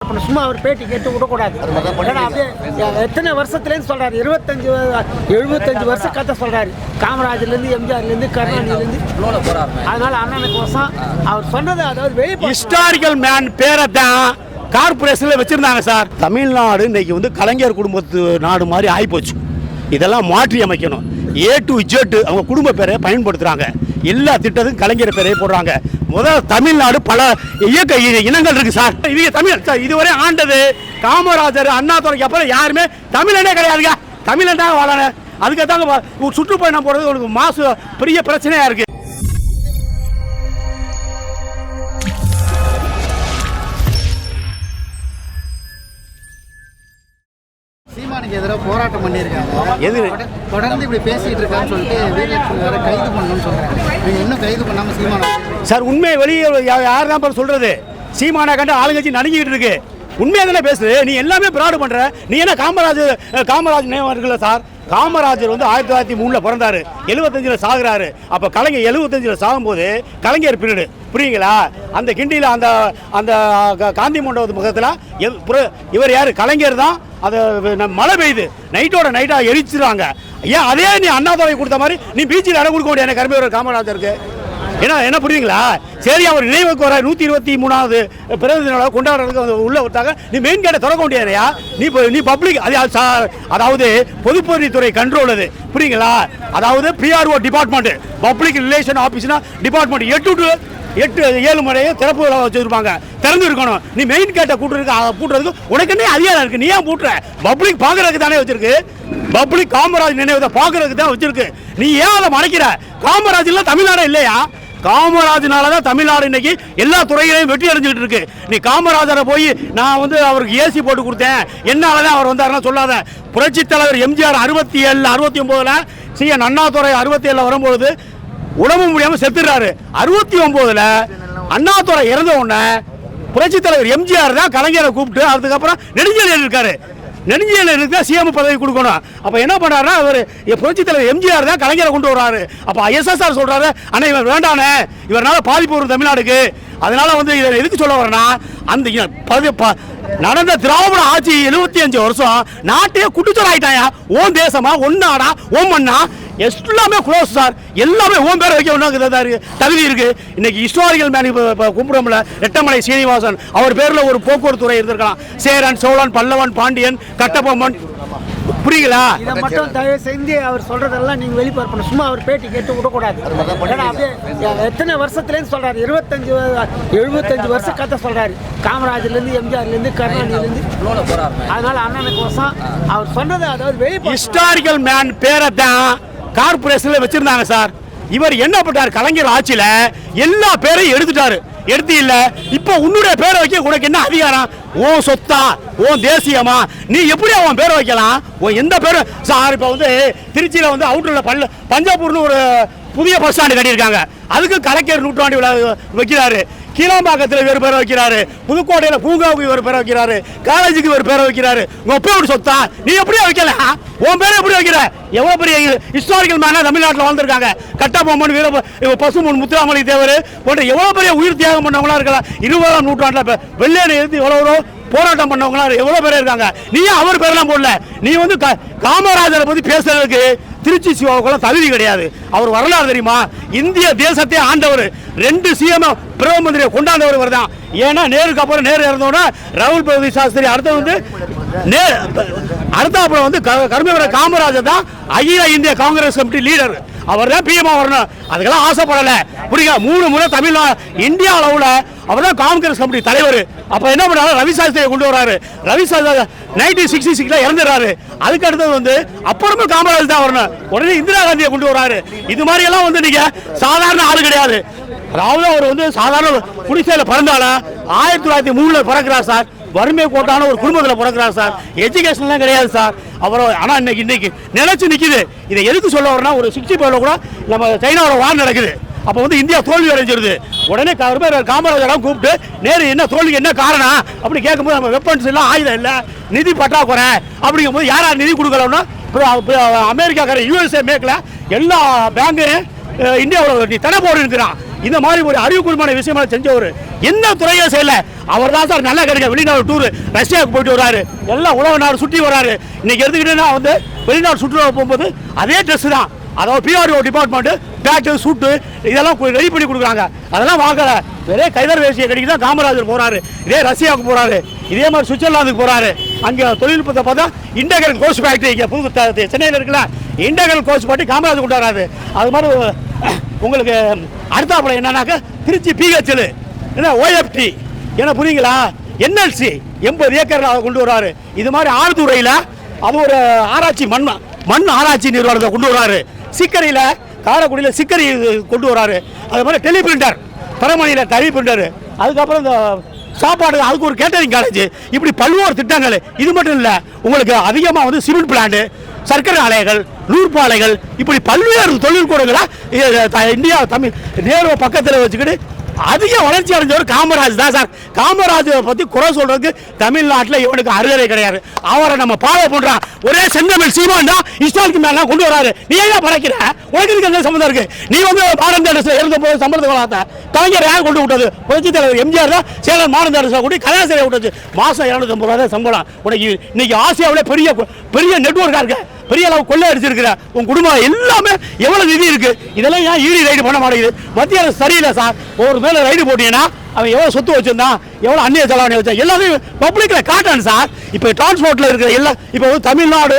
பரப்பணும். சும்மா அவர் பேட்டி கேட்டு விடக்கூடாது. ஏன்னா அப்படியே எத்தனை வருஷத்துலேருந்து சொல்கிறாரு, 75 வருஷம் கதை சொல்கிறாரு. காமராஜர்லேருந்து, எம்ஜிஆர்லேருந்து, கருணாநிதிலேருந்து. அதனால அண்ணனுக்கு வருஷம் அவர் சொன்னது, அதாவது வெளியே ஹிஸ்டாரிக்கல் மேன் பேரை தான் கார்பரேஷனில் வச்சுருந்தாங்க சார். தமிழ்நாடு இன்னைக்கு வந்து கலைஞர் குடும்பத்து நாடு மாதிரி ஆகிப்போச்சு. இதெல்லாம் மாற்றி அமைக்கணும். A to Z அவங்க குடும்ப பேரை பயன்படுத்துகிறாங்க. எல்லா திட்டத்துக்கும் கலைஞர் பேரை போடுறாங்க. முதல் தமிழ்நாடு பல இயக்க இனங்கள் இருக்கு சார். இவங்க தமிழ் சார் இதுவரை ஆண்டது காமராஜர், அண்ணாதுரைக்கு அப்புறம் யாருமே தமிழனே கிடையாதுங்க. தமிழன் தான் வாழன. அதுக்கு தாங்க சுற்றுப்பயணம் போகிறது ஒரு மாசு பெரிய பிரச்சனையாக இருக்குது. சீமானுக்கு எதிராக போராட்டம் பண்ணியிருக்காங்க. தொடர்ந்து இப்படி பேசிட்டு இருக்கான்னு சொல்லிட்டு வீரலட்சுமி வேற கைது பண்ணணும்னு சொல்றாங்க. நீங்க இன்னும் கைது பண்ணாம சீமான சார் உண்மை வெளியே யார் தான் சொல்றது? சீமானா கண்டு ஆளுங்கட்சி நடுங்கிட்டு இருக்கு. உண்மையாக தானே பேசுது. நீ எல்லாமே பிராடு பண்ற. நீ என்ன காமராஜ் நினைவு இருக்குல்ல சார். காமராஜர் வந்து 1903 பிறந்தாரு, 75 சாகுறாரு. அப்போ கலைஞர் 75 சாகும்போது கலைஞர் பீரியடு, புரியுங்களா? அந்த கிண்டியில் அந்த காந்தி மண்டபத்து முகத்தில் இவர் யார்? கலைஞர் தான். அது மழை பெய்யுது, நைட்டாக எரிச்சுறாங்க. ஏன் அதே நீ அண்ணாதுரை கொடுத்த மாதிரி நீ பீச்சில் இடம் கொடுக்க முடியாது கருமையோட காமராஜருக்கு? என்ன புரியுங்களா? சரி, அவர் நினைவுக்கு வர 123வது பிறந்த நாளாக கொண்டாடுறதுக்கு உள்ள விட்டாங்க. நீ மெயின் கேட்டை திறக்க முடியாதையா? நீ பப்ளிக் அதாவது பொதுப்பணித்துறை கண்ட்ரோல் அது, புரியுங்களா? அதாவது PRO டிபார்ட்மெண்ட், பப்ளிக் ரிலேஷன் ஆஃபீஸ்னா டிபார்ட்மெண்ட் 8 to 7 மணியே திறப்பு வச்சிருப்பாங்க. திறந்து இருக்கணும். நீ மெயின் கேட்டை கூட்டுறதுக்கு உனக்கு என்ன அதிகாரம் இருக்கு? நீ ஏன் கூட்டுற? பப்ளிக் பார்க்கறதுக்கு தானே வச்சிருக்கு. பப்ளிக் காமராஜ் நினைவதை பார்க்கறதுக்கு தான் வச்சிருக்கு. நீ ஏன் அதை மறைக்கிற? காமராஜ்ல தமிழ்நாடு இல்லையா? காமராஜனால தான் தமிழ்நாடு இன்னைக்கு எல்லா துறைகளையும் வெற்றி அடைஞ்சிட்டு இருக்கு. நீ காமராஜரை போய் நான் வந்து அவருக்கு ஏசி போட்டு கொடுத்தேன், என்னால தான் அவர் வந்தாருன்னா சொல்லாத. புரட்சி தலைவர் எம்ஜிஆர் 67 69ல், CN அண்ணாதுரை 67 வரும்போது உடம்பு முடியாமல் செத்துறாரு. 69ல் அண்ணாதுரை இறந்த உடனே புரட்சி தலைவர் எம்ஜிஆர் தான் கலைஞரை கூப்பிட்டு அதுக்கப்புறம் நெடுஞ்செழியன் இருக்காரு. நெடுஞ்செழியன் இருக்கா சிஎம் பதவி கொடுக்கணும். அப்போ என்ன பண்ணாருன்னா அவர் புரட்சி தலைவர் எம்ஜிஆர் தான் கலைஞரை கொண்டு வர்றாரு. அப்போ SSR சொல்றாரு, அண்ணா இவர் வேண்டானே, இவரால் பாதிப்பு வரும் தமிழ்நாடுக்கு. அதனால வந்து இதை எதுக்கு சொல்ல வரேன்னா, அந்த நடந்த திராவிட ஆட்சி 75 வருஷம் நாட்டையே குட்டிச்சோர் ஆயிட்டாயா. ஓன் தேசமா, ஒன்னாடா, ஓம் மண்ணா, எல்லாமே க்ளோஸ் சார். எல்லாமே ஓம் பேரை வைக்க ஒன்றும் தகுதி இருக்கு. இன்னைக்கு ஹிஸ்டாரிக்கல் மேன் கும்பிடம்ல ரெட்டமலை சீனிவாசன் அவர் பேர்ல ஒரு போக்குவரத்து துறை இருந்திருக்கலாம். சேரன், சோழன், பல்லவன், பாண்டியன், கட்டபொம்மன், புரியுங்களா? இதை மட்டும் தயவு செஞ்சு அவர் சொல்றதெல்லாம் நீங்க வெளிப்பரப்பணும். சும்மா அவர் பேட்டி கேட்டு விடக்கூடாது. ஏன்னா அப்படியே எத்தனை வருஷத்துலேருந்து சொல்றாரு, 75 வருஷம் கதை சொல்றாரு. காமராஜர்லேருந்து, எம்ஜிஆர்லேருந்து, கருணாநிதிலேருந்து. அதனால அண்ணனுக்கு வருஷம் அவர் சொன்னது, அதாவது வெளியே ஹிஸ்டாரிக்கல் மேன் பேரை தான் கார்பரேஷன்ல வச்சிருந்தாங்க சார். இவர் என்ன பண்ணார்? கலைஞர் ஆட்சியில எல்லா பேரையும் எடுத்துட்டாரு. எடுத்து இல்ல, இப்போ உன்னுடைய பேரை வைக்க உனக்கு என்ன அதிகாரம்? ஓ சொத்தா, ஓ தேசியமா? நீ எப்படி அவன் பேரை வைக்கலாம்? ஓ எந்த பேரு சார்? இப்போ வந்து திருச்சியில வந்து அவுட்டர்ல பஞ்சாபூர்னு ஒரு புதிய பஸ் ஸ்டாண்டு கட்டியிருக்காங்க. அதுக்கு கலைஞர் நூற்றாண்டு விழா வைக்கிறாரு. கீழாம்பாக்கத்தில் இவர் பேரை வைக்கிறாரு. புதுக்கோட்டையில் பூங்காவுக்கு இவர் பேரை வைக்கிறாரு. காலேஜுக்கு இவர் பேரை வைக்கிறாரு. உங்க ஒப்பே ஒரு சொத்தா? நீ எப்படியா வைக்கல? உன் பேரை எப்படி வைக்கிற? எவ்வளவு பெரிய ஹிஸ்டாரிக்கல் மேனா தமிழ்நாட்டில் வாழ்ந்துருக்காங்க. கட்டபொம்மன், பசுமன், முத்துராமலிங்க தேவர் போன்ற எவ்வளவு பெரிய உயிர் தியாகம் பண்ணவங்களா இருக்கலாம். 20ஆம் நூற்றாண்டில் வெள்ளையனை எதிர்த்து எவ்வளோ போராட்டம் பண்ணவங்களா எவ்வளவு பேர் இருக்காங்க. நீ அவர் பேரெல்லாம் போடல. நீ வந்து காமராஜரை பத்தி பேசுறதுக்கு திருச்சி சிவாவுக்கெல்லாம் தகுதி கிடையாது. அவர் வரலாறு தெரியுமா? இந்திய தேசத்தை ஆண்டவர், 2 CM பிரதம மந்திரியை கொண்டாந்தவர் இவர் தான். ஏன்னா நேருக்கு அப்புறம் நேரு இறந்தோன்னா ராகுல் பிரதி சாஸ்திரி, அடுத்த வந்து அப்புறம் வந்து கருமையோட காமராஜர் தான் அகில இந்திய காங்கிரஸ் கமிட்டி லீடர். அவர் தான் PM வரணும். அதுக்கெல்லாம் ஆசைப்படல. புரியுங்க? 3 முறை தமிழ்நாடு இந்தியா அளவில் அவர் தான் காங்கிரஸ் கமிட்டி தலைவர். அப்ப என்ன பண்ணாரு? ரவி சாஸ்திரியை கொண்டு வராரு. ரவி சாஸ்திரி 1966 இறந்துறாரு. அதுக்கு அடுத்தது வந்து அப்புறமே காமராஜ் தான் வரணும். உடனே இந்திரா காந்தியை கொண்டு வராரு. இது மாதிரி எல்லாம் வந்து நீங்க சாதாரண ஆளு கிடையாது. அதாவது அவர் வந்து சாதாரண குடிசையில பிறந்தாலும் 1903 பிறக்கிறார் சார். வறுமை கோட்டான ஒரு குடும்பத்தில் பிறக்கிறார் சார். எஜுகேஷன்லாம் கிடையாது சார் அவர். ஆனால் இன்னைக்கு நினைச்சு நிற்குது. இதை எதுக்கு சொல்ல வரனா, ஒரு 65 கூட நம்ம சைனாவோட வார் நடக்குது. அப்போ வந்து இந்தியா தோல்வி அடைஞ்சிருது. உடனே காமராஜரெல்லாம் கூப்பிட்டு நேரு என்ன தோல்விக்கு என்ன காரணம் அப்படி கேட்கும்போது, நம்ம வெப்பன்ஸ் எல்லாம் ஆயுதம் இல்லை, நிதி பற்றாக்குறை அப்படிங்கும்போது யார் நிதி கொடுக்கலன்னா அமெரிக்காக்கார USA மேக்கில் எல்லா பேங்கையும் இந்தியாவில் நீ தடை போட்டு இருக்கிறான். இந்த மாதிரி ஒரு அறிவுக்குள்மான விஷயமா செஞ்சவர் என்ன துறையை செய்யல. அவர் தான் சார் நல்லா கிடைக்க வெளிநாடு டூர் ரஷ்யாவுக்கு போயிட்டு வராரு, எல்லாம் உலக நாடு சுற்றி வராரு. இன்னைக்கு எடுத்துக்கிட்டேன்னா வந்து வெளிநாடு சுற்றுலா போகும்போது அதே ட்ரெஸ் தான், அதாவது பிஆர்ஓ டிபார்ட்மெண்ட் பேட்டு சூட்டு இதெல்லாம் ரெடி பண்ணி கொடுக்குறாங்க. அதெல்லாம் வாங்கல, ஒரே கைதர் வேசியை கடைக்கு தான் காமராஜர் போறாரு, இதே ரஷ்யாவுக்கு போறாரு, இதே மாதிரி சுவிட்சர்லாந்துக்கு போறாரு. அங்கே தொழில்நுட்பத்தை பார்த்தா இன்டெகிரல் கோச் ஃபேக்டரி இங்கே புது சென்னையில் இருக்குல்ல, இன்டெகிரல் கோச் ஃபேக்டரி காமராஜர் கொண்டு வராது. அது மாதிரி உங்களுக்கு அடுத்தாப்புல என்னன்னாக்கா திருச்சி பிஹெச்எல் என்ன ஓஎஃப்டி என்ன புரியுங்களா, என்எல்சி 80 ஏக்கர் கொண்டு வராரு. இது மாதிரி ஆழ்துறையில் அது ஒரு ஆராய்ச்சி மண் ஆராய்ச்சி நிறுவனத்தை கொண்டு வராரு. சிக்கரியில் காரைக்குடியில் சிக்கரி கொண்டு வராரு. அது மாதிரி டெலி பிரிண்டர் தரமணியில் டெலி பிரிண்டர், அதுக்கப்புறம் இந்த சாப்பாடு அதுக்கு ஒரு கேட்டரிங் காலேஜ், இப்படி பல்வேறு திட்டங்கள். இது மட்டும் இல்லை, உங்களுக்கு அதிகமாக வந்து சிமெண்ட் பிளான்ட், சர்க்கரை ஆலைகள், நூற்பாலைகள், இப்படி பல்வேறு தொழில் கூடங்களை இந்தியா தமிழ் நேரு பக்கத்தில் வச்சுக்கிட்டு அதிக வளர்ச்சி அடைஞ்சவர் காமராஜ் தான் சார். காமராஜரை பற்றி குறை சொல்றதுக்கு தமிழ்நாட்டில் இவனுக்கு அருகதை கிடையாது. அவரை நம்ம ஃபாலோ பண்றான். ஒரே செந்தமிழ் சீமான் தான் இஸ்லாமுக்கு மேலே கொண்டு வராரு. நீ ஏன் படைக்கிற? உனக்கு இதுக்கு என்ன சம்மந்தம் இருக்கு? நீ வந்து மாநந்த அரசு இருந்த போது சம்பளத்தை வளர்த்த கலைஞர் யார் கொண்டு விட்டது? புரட்சி தலைவர் எம்ஜிஆர் தான் சேலம் மாநந்த அரசு கூட்டி கலாசாரம் விட்டது. மாதம் 250 ரூபா தான் சம்பளம். உனக்கு இன்னைக்கு ஆசியாவில் பெரிய பெரிய நெட்வொர்க்காக இருக்கு, பெரிய அளவு கொள்ளை அடிச்சிருக்கிற உன் குடும்பம் எல்லாமே எவ்வளவு நிதி இருக்கு, இதெல்லாம் ஏன் ஈடி ரைடு பண்ண மாட்டேங்குது? மத்திய அரசு சரியில்லை சார். ஒரு மேல ரைடு போட்டீங்கன்னா அவன் எவ்வளவு சொத்து வச்சிருந்தான், எவ்வளவு அந்நிய செலாவணி வச்சா எல்லாத்தையும் பப்ளிக்ல காட்டான் சார். இப்போ டிரான்ஸ்போர்ட்ல இருக்கிற எல்லாம் இப்போ வந்து தமிழ்நாடு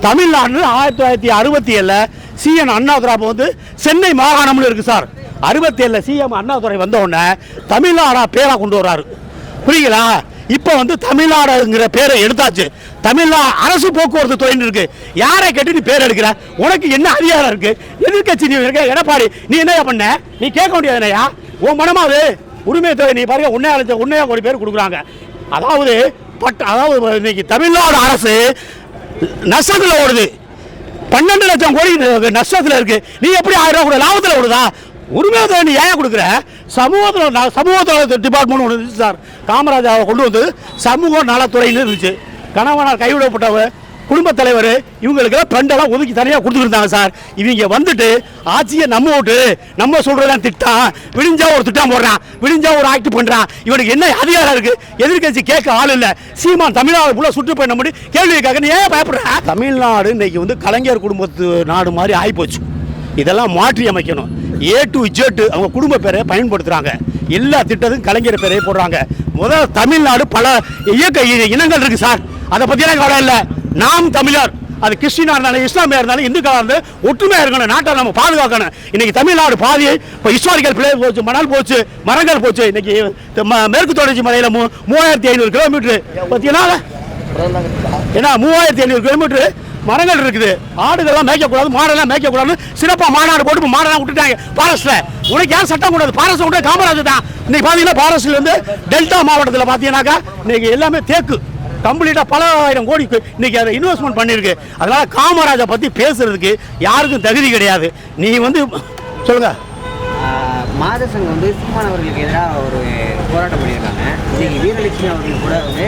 1967 சிஎன் அண்ணாதுரை வந்து சென்னை மாகாணம்னு இருக்கு சார். 67 சிஎம் அண்ணாதுரை வந்த உடனே தமிழ்நாடா பேரா கொண்டு வர்றாரு, புரியுங்களா? இப்போ வந்து தமிழ்நாடுங்கிற பேரை எடுத்தாச்சு. தமிழ்நாடு அரசு போக்குவரத்து துறை இருக்கு. யாரை கேட்டு நீ பேர் எடுக்கிற? உனக்கு என்ன அதிகாரம் இருக்கு? எதிர்கட்சி நீ இருக்க எடப்பாடி, நீ என்னையா பண்ண? நீ கேட்க முடியாது என்னையா? உன் மனமாவது உரிமை தொகை நீ பாருங்க, உன்னையா கோடி பேர் கொடுக்குறாங்க. அதாவது இன்னைக்கு தமிழ்நாடு அரசு நஷ்டத்தில் ஓடுது, 12 லட்சம் கோடி நஷ்டத்தில் இருக்கு. நீ எப்படி 1000 ரூபா கூட லாபத்தில் ஓடுதா? உரிமையை நீ ஏன் கொடுக்குற? சமூகத்தில் டிபார்ட்மெண்ட் ஒன்று இருந்துச்சு சார். காமராஜாவை கொண்டு வந்து சமூக நலத்துறைன்னு இருந்துச்சு. கணவனால் கைவிடப்பட்டவர், குடும்பத் தலைவர், இவங்களுக்கெல்லாம் பெண்டெல்லாம் ஒதுக்கி தனியாக கொடுத்துருந்தாங்க சார். இவங்க வந்துட்டு ஆட்சியை நம்ம விட்டு நம்ம சொல்றதெல்லாம் திட்டம், விடிஞ்சா ஒரு திட்டம் போடுறான், விடிஞ்சா ஒரு ஆக்ட் பண்றான். இவனுக்கு என்ன அதிகாரம் இருக்கு? எதிர்கட்சி கேட்க ஆள் இல்லை. சீமான் தமிழ்நாடு ஃபுல்லாக சுற்று போய் நம்ம கேள்வி கேட்க நீ ஏன் பயப்படுற? தமிழ்நாடு இன்னைக்கு வந்து கலைஞர் குடும்பத்து நாடு மாதிரி ஆகிப்போச்சு. இதெல்லாம் மாற்றி அமைக்கணும். A to Z அவங்க குடும்ப பேரை பயன்படுத்துறாங்க. எல்லா திட்டத்துக்கும் கலைஞர் பேரை போடுறாங்க. முதல் தமிழ்நாடு பல இயக்க இனங்கள் இருக்கு சார், அதை பற்றியெல்லாம் கவலை இல்லை. நாம் தமிழர், அது கிறிஸ்டினா இருந்தாலும் இஸ்லாமியா இருந்தாலும் இந்துக்களா இருந்தாலும் ஒற்றுமையா இருக்கணும், நாட்டை நம்ம பாதுகாக்கணும். இன்னைக்கு தமிழ்நாடு பாதி இப்போ ஹிஸ்டாரிக்கல் பிளேஸ் போச்சு, மணல் போச்சு, மரங்கள் போச்சு. இன்னைக்கு மேற்கு தொடர்ச்சி மலையில் 3500 கிலோமீட்டர் பார்த்தீங்கன்னா ஏன்னா 3500 கிலோமீட்டர் மரங்கள் இருக்குது. ஆடுகள்லாம் மேய்க்கக்கூடாது, மாடெல்லாம் மேய்க்கக்கூடாதுன்னு சிறப்பாக மாநாடு போட்டு மாடெல்லாம் விட்டுட்டாங்க ஃபாரஸ்ட்ல. உனக்கு யார் சட்டம் கூடாது? ஃபாரஸ்ட் விட்டு காமராஜர் தான். இன்னைக்கு பார்த்தீங்கன்னா ஃபாரஸ்ட்ல இருந்து டெல்டா மாவட்டத்தில் பார்த்தீங்கன்னாக்கா இன்னைக்கு எல்லாமே தேக்கு கம்ப்ளீட்டாக பல ஆயிரம் கோடி இன்னைக்கு அதை இன்வெஸ்ட்மெண்ட் பண்ணியிருக்கு. அதனால காமராஜரை பற்றி பேசுறதுக்கு யாருக்கும் தகுதி கிடையாது. நீ வந்து சொல்லுங்க. மாத சங்கம் வந்து சீமான் அவர்களுக்கு எதிராக ஒரு போராட்டம் பண்ணியிருக்காங்க. இன்னைக்கு வீரலட்சுமி அவர்கள் கூட வந்து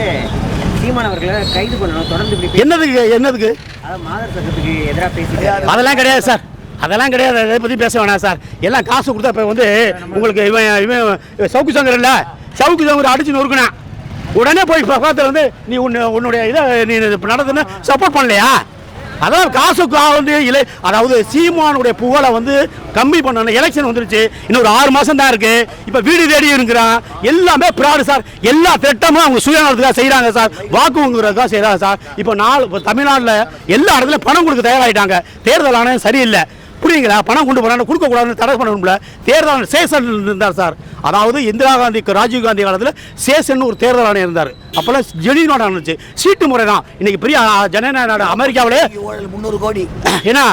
சீமான் அவர்களை கைது பண்ணணும் தொடர்ந்து என்னதுக்கு அதாவது மாதர் சங்கத்துக்கு எதிராக பேசிட்டு அதெல்லாம் கிடையாது சார், அதெல்லாம் கிடையாது. அதை பற்றி பேச வேணாம் சார். எல்லாம் காசு கொடுத்தா இப்போ வந்து உங்களுக்கு இவன் சவுக்கு சங்கர் இல்லை, சவுக்கு சங்கர் அடிச்சு நொறுக்கினா உடனே போய் பக்கத்தில் வந்து நீ உன்னுடைய இதை நீ நடத்துன்னு சப்போர்ட் பண்ணலையா? அதாவது காசுக்கு வந்து இல்லை, அதாவது சீமானுடைய புகழை வந்து கம்மி பண்ணணும். எலெக்ஷன் வந்துருச்சு, இன்னொரு 6 மாதம் தான் இருக்கு. இப்போ வீடு தேடி இருக்கிறான். எல்லாமே பிராடு சார். எல்லா திட்டமும் அவங்க சுயநலத்துக்காக செய்கிறாங்க சார், வாக்குங்கிறதுக்காக செய்கிறாங்க சார். இப்போ தமிழ்நாட்டில் எல்லா இடத்துலையும் பணம் கொடுக்க தயாராகிட்டாங்க. தேர்தல் ஆணையம் சரியில்லை, புரியுங்களா? பணம் கொண்டு போகிறாங்க, கொடுக்கக்கூடாதுன்னு தடை பண்ணணும்ல. தேர்தல் சேஷன் இருந்தார் சார். அதாவது இந்திரா காந்திக்கு ராஜீவ் காந்தி காலத்தில் சேஷன் ஒரு தேர்தல் ஆணையம் இருந்தார். அப்போல்லாம் ஜெனினோட இருந்துச்சு, சீட்டு முறை தான். இன்னைக்கு பெரிய ஜனநாயக நாடு அமெரிக்காவிலே 300 கோடி ஏன்னா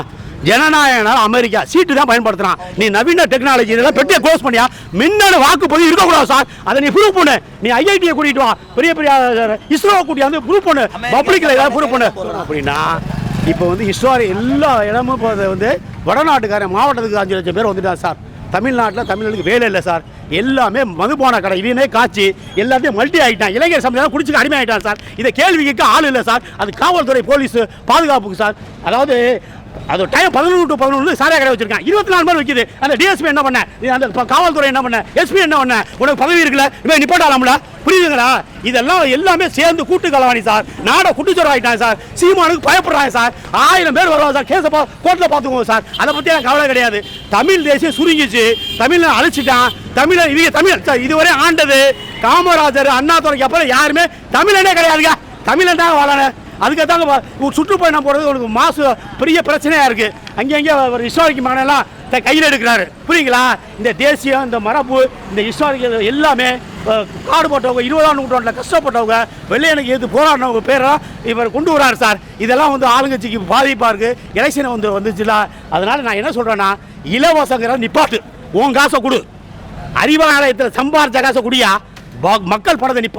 ஜனநாயக நாடு அமெரிக்கா சீட்டு தான் பயன்படுத்துறான். நீ நவீன டெக்னாலஜி இதெல்லாம் பெட்டியை க்ளோஸ் பண்ணியா மின்னணு வாக்குப்பதிவு இருக்கக்கூடாது சார். அதை நீ ப்ரூவ் பண்ணு. நீ ஐஐடியை கூட்டிட்டு வா, பெரிய பெரிய இஸ்ரோ கூட்டி வந்து ப்ரூவ் பண்ணு, பப்ளிக்கில் ஏதாவது ப்ரூவ் பண்ணு. அப்படின்னா இப்போ வந்து ஹிஸ்டாரி எல்லா இடமும் இப்போ வந்து வடநாட்டுக்காரன் மாவட்டத்துக்கு 5 லட்சம் பேர் வந்துட்டாங்க சார். தமிழ்நாட்டில் தமிழர்களுக்கு வேலை இல்லை சார். எல்லாமே மதுபான கடை இவனே காய்ச்சி எல்லாத்தையும் மல்டி ஆகிட்டான். இளைஞர் சமுதாயம் குடிச்சுக்கு அடிமை ஆகிட்டான் சார். இதை கேள்வி கேட்க ஆள் இல்லை சார். அது காவல்துறை போலீஸ் பாதுகாப்புக்கு சார். அதாவது அது டைம் 11 to 11 சாராய கடை வச்சிருக்கான். 24 பேர் வைக்குது. அந்த டிஎஸ்பி என்ன பண்ண, அந்த காவல்துறை என்ன பண்ண, எஸ்பி என்ன பண்ண, உனக்கு பதவி இருக்குல்ல, இவன் நிப்பாட்டலாம்ல, புரியுதுங்களா? இதெல்லாம் எல்லாமே சேர்ந்து கூட்டு கலவாணி சார். நாடை குட்டிச்சோறு ஆகிட்டாங்க சார். சீமானுக்கு பயப்படுறாங்க சார். 1000 பேர் வருவாங்க சார். கேஸை கோர்ட்டில் பார்த்துக்குவோம் சார். அதை பற்றி எனக்கு கவலை கிடையாது. தமிழ் தேசியம் சுருங்கிச்சு, தமிழை அழிச்சிட்டான். இவங்க தமிழ் சார் இதுவரை ஆண்டது காமராஜர், அண்ணாதுரைக்கு அப்புறம் யாருமே தமிழனே கிடையாதுங்க. தமிழன் தான் வாழன. அதுக்கு தாங்க சுற்றுப்பயணம் போகிறது உனக்கு மாசு பெரிய பிரச்சனையாக இருக்குது. அங்கங்கே ஒரு ஹிஸ்டாரிக் மகனெல்லாம் கையில் எடுக்கிறாரு, புரியுங்களா? இந்த தேசியம், இந்த மரபு, இந்த ஹிஸ்டாரிக் எல்லாமே பாடுபட்டவங்க, 20ஆம் நூற்றாண்டில் கஷ்டப்பட்டவங்க, வெள்ளையனுக்கு எது போராடினவங்க பேரெல்லாம் இவர் கொண்டு வராரு சார். இதெல்லாம் ஆளுங்கட்சிக்கு பாதிப்பாக இருக்குது. எலெக்ஷனை வந்துச்சுல, அதனால் நான் என்ன சொல்கிறேன்னா, இலவசங்கிற நிப்பாட்டு, உன் காசை கொடு. அறிவாலயத்தில் சம்பாரிச்ச காசை குடியா. மக்கள் பணத்தை நீ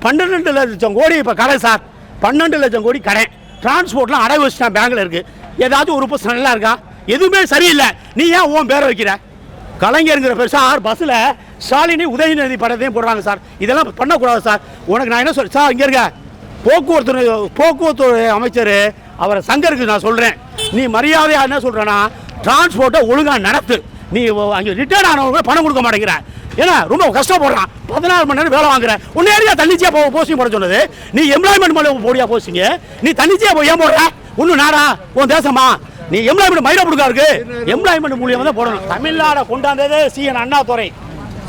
12 லட்சம் கோடி இப்போ கடை சார். 12 லட்சம் கோடி கடை. டிரான்ஸ்போர்ட்லாம் அடை வச்சுட்டான், பேங்கில் இருக்குது. ஏதாச்சும் ஒரு பஸ் நல்லா இருக்கா? எதுவுமே சரியில்லை. நீ ஏன் உன் பேரை வைக்கிற? கலைஞருங்கிற பேர் சார். பஸ்ஸில் ஸ்டாலினி உதயநிதி படத்தையும் போடுறாங்க சார். இதெல்லாம் பண்ணக்கூடாது சார். உனக்கு நான் என்ன சொல்கிறேன் சார், இங்கே இருக்க போக்குவரத்து அமைச்சர் அவரை சங்கருக்கு நான் சொல்கிறேன், நீ மரியாதையாக என்ன சொல்கிறேன்னா, டிரான்ஸ்போர்ட்டை ஒழுங்காக நடத்து. நீ அங்கே ரிட்டர்ன் ஆனவங்க பணம் கொடுக்க மாட்டேங்கிற. ஏன்னா ரொம்ப கஷ்டப்படுறான். 14 மணி நேரம் வேலை வாங்குற. உன்னை ஏரியா தன்னிச்சையாக போஸ்டிங் போட சொன்னது? நீ எம்ப்ளாய்மெண்ட் மூலம் போடியா போஸ்டிங்க? நீ தன்னிச்சையாக போய் ஏன் போடுற? ஒன்றும் நாடா உன் தேசமா? நீ எம்ப்ளாய்மெண்ட் மயில கொடுக்கா இருக்கு. எம்ப்ளாய்மெண்ட் மூலியமாக தான் போடணும். தமிழ்நாடை கொண்டாந்ததே CN அண்ணாதுரை.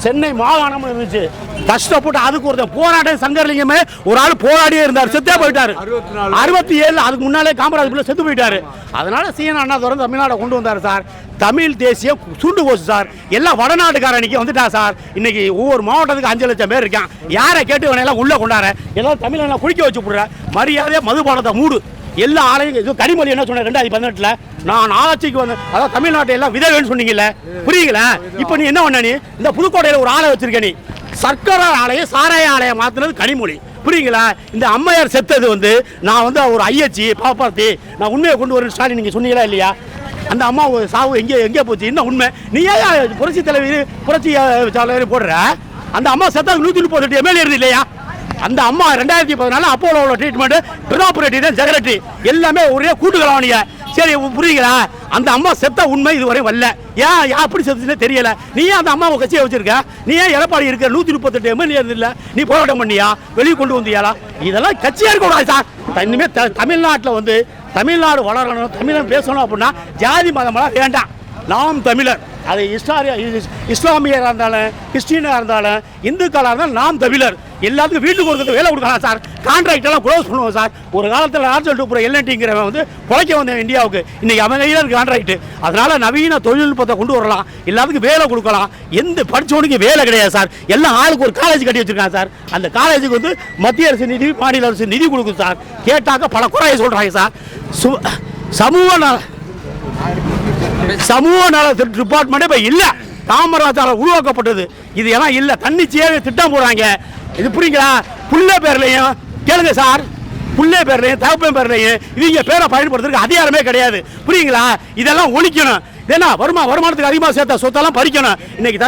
சென்னை மாகாணம் இருந்துச்சு, கஷ்டப்பட்டு அதுக்கு ஒருத்தர் போராட்டம். சங்கர்லிங்கமே ஒரு ஆள் போராடியே இருந்தார், செத்தே போயிட்டாரு. 67 அதுக்கு முன்னாலே காமராஜ் பிள்ளை செத்து போயிட்டாரு. அதனால CN அண்ணாதுரை தமிழ்நாடை கொண்டு வந்தார் சார். தமிழ் தேசியம் சுண்டு போச்சு சார். எல்லாம் வடநாட்டுக்காரனிக்கு வந்துட்டா சார். இன்னைக்கு ஒவ்வொரு மாவட்டத்துக்கு 5 லட்சம் பேர் இருக்கான். யாரை கேட்டு எல்லாம் உள்ள கொண்டாட, எல்லாம் தமிழெல்லாம் குளிக்க வச்சு போடுற. மரியாதையாக மதுபானத்தை மூடு. எல்லா ஆலையும் கனிமொழி என்ன சொன்ன 2018 நான் ஆட்சிக்கு வந்து, அதாவது தமிழ்நாட்டை எல்லாம் விதவேன்னு சொன்னீங்கல்ல, புரியுங்களா? இப்போ நீ என்ன பண்ண? நீ இந்த புதுக்கோட்டையில் ஒரு ஆலை வச்சிருக்க. நீ சர்க்கரை ஆலையை சாராய ஆலையை மாற்றினது கனிமொழி, புரியுங்களா? இந்த அம்மையார் செத்தது நான் ஒரு ஐயச்சி பாப்பாத்தி, நான் உண்மையை கொண்டு வரேன் ஸ்டாலின் நீங்கள் சொன்னீங்களா இல்லையா? அந்த அம்மா சாவு எங்கே போச்சு? என்ன உண்மை? நீ ஏன் புரட்சி தலைவர் போடுற? அந்த அம்மா செத்தாது 138 MLA இருந்து இல்லையா? அந்த அம்மா 2014 அப்போலோட ட்ரீட்மெண்ட், ப்ராப்பர்ட்டி தான் செக்ரட்டரி, எல்லாமே ஒரே கூட்டுக்கலாவணிய. சரி, புரியுங்களா? அந்த அம்மா செத்த உண்மை இதுவரை வரல. ஏன் அப்படி செத்துச்சுன்னே தெரியல. நீ ஏன் அந்த அம்மாவை கட்சியை வச்சிருக்க? நீ ஏன் எடப்பாடி இருக்க 138 MLA இல்லை? நீ போராட்டம் பண்ணியா? வெளியே கொண்டு வந்தியாலா? இதெல்லாம் கட்சியாக இருக்கக்கூடாது சார். இனிமேல் தமிழ்நாட்டில் தமிழ்நாடு வளரணும், தமிழன் பேசணும் அப்படின்னா ஜாதி மதமெல்லாம் வேண்டாம். நாம் தமிழர். அது இஸ்லாமியராக இருந்தாலும், கிறிஸ்டியனாக இருந்தாலும், இந்துக்களாக இருந்தாலும் நாம் தமிழர். எல்லாத்துக்கும் வீட்டுக்கு ஒருத்தர் வேலை கொடுக்கலாம் சார். கான்ட்ராக்ட் எல்லாம் க்ளோஸ் பண்ணுவோம் சார். ஒரு காலத்தில் ஆர்சல் டூப்புற எல்என்டிங்கிறவன் குறைக்க வந்த இந்தியாவுக்கு. இன்னைக்கு அவன் கையில் இருக்கு கான்ட்ராக்ட். அதனால நவீன தொழில்நுட்பத்தை கொண்டு வரலாம், எல்லாத்துக்கும் வேலை கொடுக்கலாம். எந்த படித்தவனுக்கு வேலை கிடையாது சார். எல்லாம் ஆளுக்கு ஒரு காலேஜ் கட்டி வச்சிருக்காங்க சார். அந்த காலேஜுக்கு மத்திய அரசு நிதி, மாநில அரசு நிதி கொடுக்கும் சார். கேட்டாக்க பல குறைய சொல்கிறாங்க சார். சமூக நல டிபார்ட்மெண்ட் இப்போ இல்லை, காமராஜால் உருவாக்கப்பட்டது. இது எல்லாம் இல்லை. தன்னிச்சையாக திட்டம் போடுறாங்க. இது புரியுங்களா? புள்ள பேர்லையும் கேளுங்க சார், புள்ள பேர்லையும் தகப்பன் பேர்லையும் இவங்க பேரை பயன்படுத்துறதுக்கு அதிகாரமே கிடையாது, புரியுங்களா? இதெல்லாம் ஒழிக்கணும். ஏன்னா வருமானத்துக்கு அதிகமாக சேர்த்த சொத்தெல்லாம் பறிக்கணும். இன்னைக்கு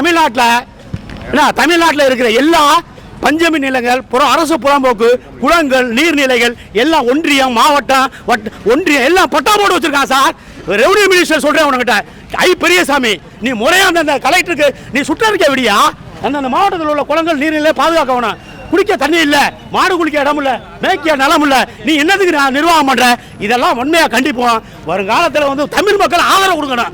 தமிழ்நாட்டில் இருக்கிற எல்லா பஞ்சமி நிலங்கள், அரசு புறம்போக்கு, குளங்கள், நீர்நிலைகள் எல்லாம் ஒன்றியம், மாவட்டம், ஒன்றியம் எல்லாம் பட்டா போட்டு வச்சிருக்கான் சார். ரெவன்யூ மினிஸ்டர் சொல்றேன் உனக்கிட்ட, பெரியசாமி, நீ முறையா அந்த கலெக்டருக்கு நீ சுற்றறிக்கை விடியா? அந்த மாவட்டத்தில் உள்ள குளங்கள், நீர்நிலை பாதுகாக்கணும். குடிக்க தண்ணி இல்லை, மாடு குளிக்க இடம் இல்லை, மேய்க்க நிலம் இல்லை, நீ என்னதுக்கு நிர்வாகம் பண்ற? இதெல்லாம் உண்மையாக கண்டிப்போம். வருங்காலத்தில் தமிழ் மக்கள் ஆதரவு கொடுக்கணும்.